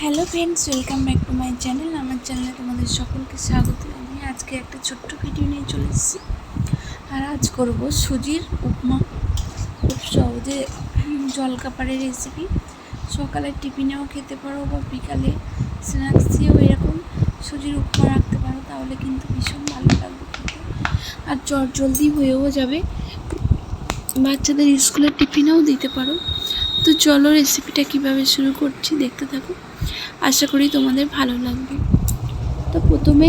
Hello friends, welcome back to my channel. আমার চ্যানেলে তোমাদের সকলকে স্বাগত। আমি আজকে একটা ছোট্ট ভিডিও নিয়ে চলে এসেছি। আর আজ করব সুজির উপমা। খুব সহজে জলখাবারের রেসিপি। সকালে টিফিনেও খেতে পারো বা বিকালে স্ন্যাক্স দিয়েও এরকম সুজির উপমা রাখতে পারো, তাহলে কিন্তু ভীষণ ভালো লাগবে খেতে। আর জলদি হয়েও যাবে, বাচ্চাদের স্কুলের টিফিনেও দিতে পারো। তো চলো রেসিপিটা কিভাবে শুরু করছি, দেখতে থাকো। আশা করি তোমাদের ভালো লাগবে। তো প্রথমে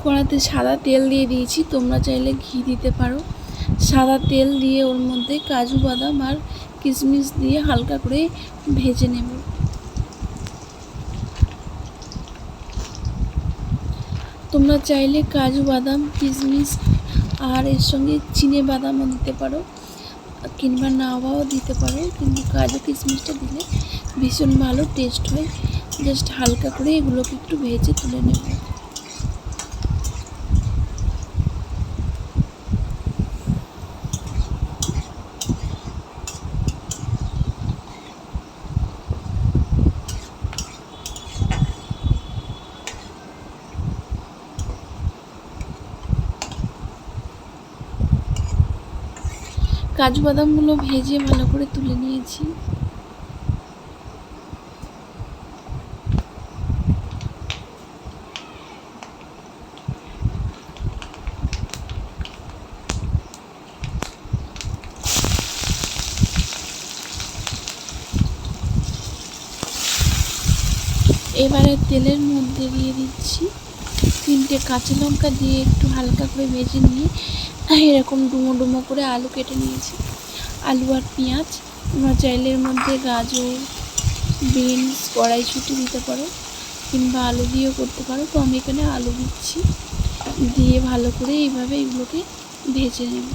কড়াতে সাদা তেল দিয়ে দিয়েছি, তোমরা চাইলে ঘি দিতে পারো। সাদা তেল দিয়ে ওর মধ্যে কাজু বাদাম আর কিশমিশ দিয়ে হালকা করে ভেজে নেব। তোমরা চাইলে কাজু বাদাম কিশমিশ আর এর সঙ্গে চিনে বাদামও দিতে পারো, কিংবা নাওয়াও দিতে পারো, কিন্তু কাজু কিশমিশটা দিলে ভীষণ ভালো টেস্ট হয়। জাস্ট হালকা করে এগুলোকে একটু ভেজে তুলে নেব। কাজু বাদামগুলো ভেজে ভালো করে তুলে নিয়েছি। এবারে তেলের মধ্যে দিয়ে দিচ্ছি 3টে কাঁচা লঙ্কা, দিয়ে একটু হালকা করে ভেজে নিয়ে এরকম ডুমো ডুমো করে আলু কেটে নিয়েছি। আলু আর পেঁয়াজ, তোমরা চাইলে এর মধ্যে গাজর, বিনস, কড়াইশুঁটি দিতে পারো, কিংবা আলু দিয়েও করতে পারো। তো আমি এখানে আলু দিচ্ছি, দিয়ে ভালো করে এইভাবে এগুলোকে ভেজে নেব।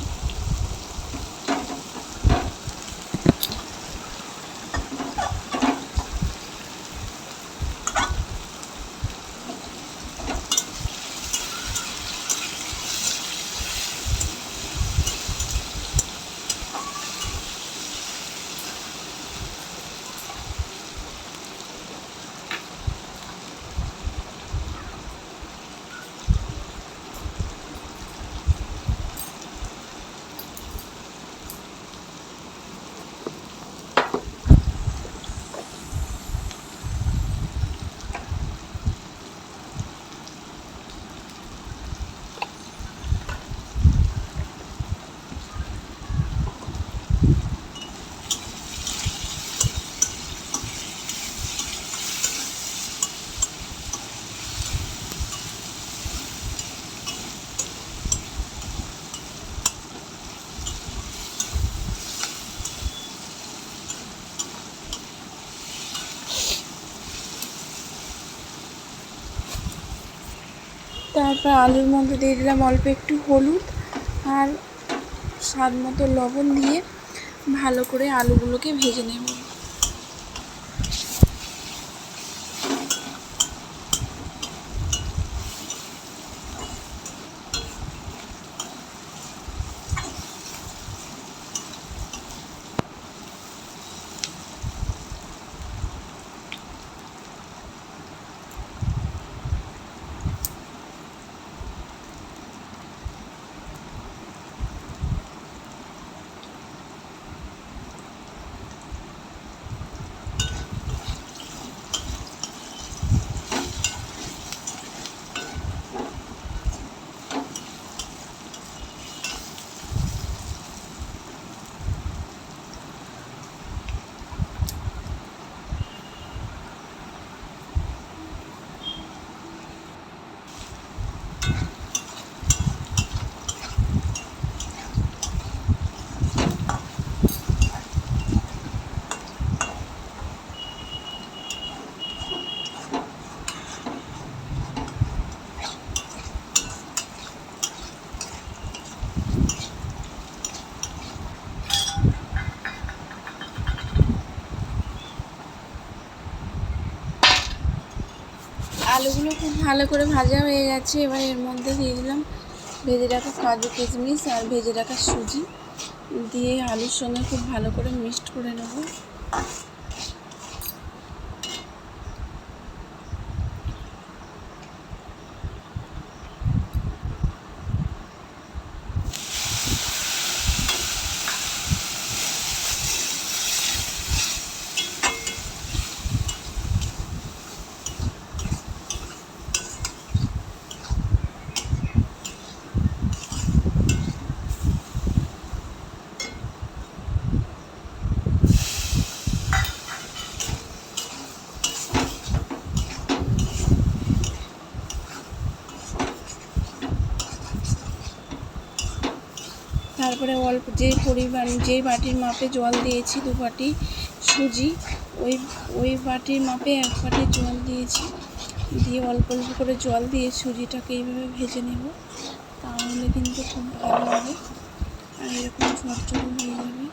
তারপর আলুর মধ্যে দিয়ে দিলাম অল্প একটু হলুদ আর স্বাদ মতো লবণ, দিয়ে ভালো করে আলুগুলোকে ভেজে নেব। আলুগুলো খুব ভালো করে ভাজা হয়ে গেছে। এবার এর মধ্যে দিয়ে দিলাম ভেজে রাখা কাজু কিশমিশ আর ভেজে রাখা সুজি, দিয়ে আলুর সঙ্গে খুব ভালো করে মিক্সড করে নেব। তারপরে অল্প যেই বাটির মাপে জল দিয়েছি 2 বাটি সুজি, ওই বাটির মাপে 1 বাটি জল দিয়েছি। দিয়ে অল্প অল্প করে জল দিয়ে সুজিটাকে এইভাবে ভেজে নেব, তাহলে কিন্তু খুব ভালো হবে আর এরকম ঝরঝরে হয়ে যাবে।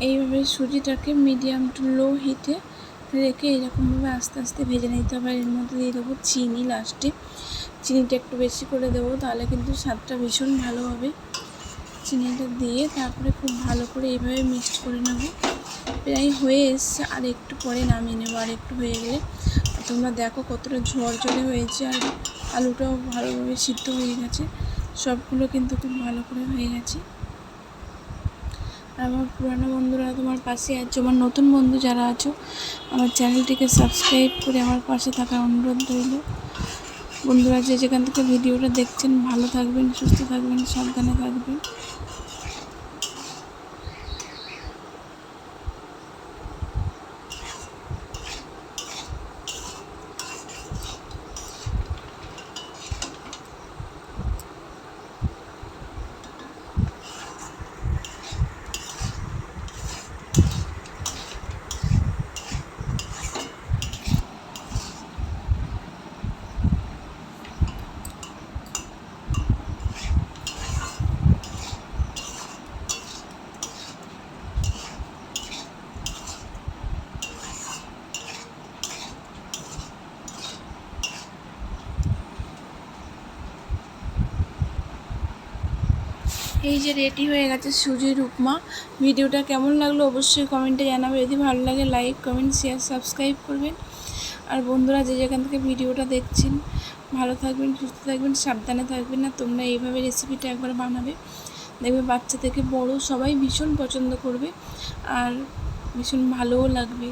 এইভাবে সুজিটাকে মিডিয়াম টু লো হিটে রেখে এরকমভাবে আস্তে আস্তে ভেজে নিতে হবে। এর মধ্যে দিয়ে দেবো চিনি, লাস্টে চিনিটা একটু বেশি করে দেবো, তাহলে কিন্তু স্বাদটা ভীষণ ভালো হবে। চিনিটা দিয়ে তারপরে খুব ভালো করে এইভাবে মিক্সড করে নেব। প্রায় হয়ে এসছে, আর একটু পরে নামিয়ে নেবো। আর একটু হয়ে গেলে তোমরা দেখো কতটা ঝরঝরে হয়েছে, আর আলুটাও ভালোভাবে সিদ্ধ হয়ে গেছে। সবগুলো কিন্তু খুব ভালো করে হয়ে গেছে। আমার পুরানো বন্ধুরা তোমার পাশে আছো, আমার নতুন বন্ধু যারা আছো আমার চ্যানেলটিকে সাবস্ক্রাইব করে আমার পাশে থাকার অনুরোধ রইল। বন্ধুরা যে যেখান থেকে ভিডিওটা দেখছেন ভালো থাকবেন, সুস্থ থাকবেন, সাবধানে থাকবেন। এই যে রেডি হয়ে গেছে সুজির উপমা। ভিডিওটা কেমন লাগলো অবশ্যই কমেন্টে জানাবে। যদি ভালো লাগে লাইক, কমেন্ট, শেয়ার, সাবস্ক্রাইব করবেন। আর বন্ধুরা যে যেখান থেকে ভিডিওটা দেখছেন ভালো থাকবেন, সুস্থ থাকবেন, সাবধানে থাকবেন। আর তোমরা এইভাবে রেসিপিটা একবার বানাবে, দেখবে বাচ্চা থেকে বড় সবাই ভীষণ পছন্দ করবে আর ভীষণ ভালোও লাগবে।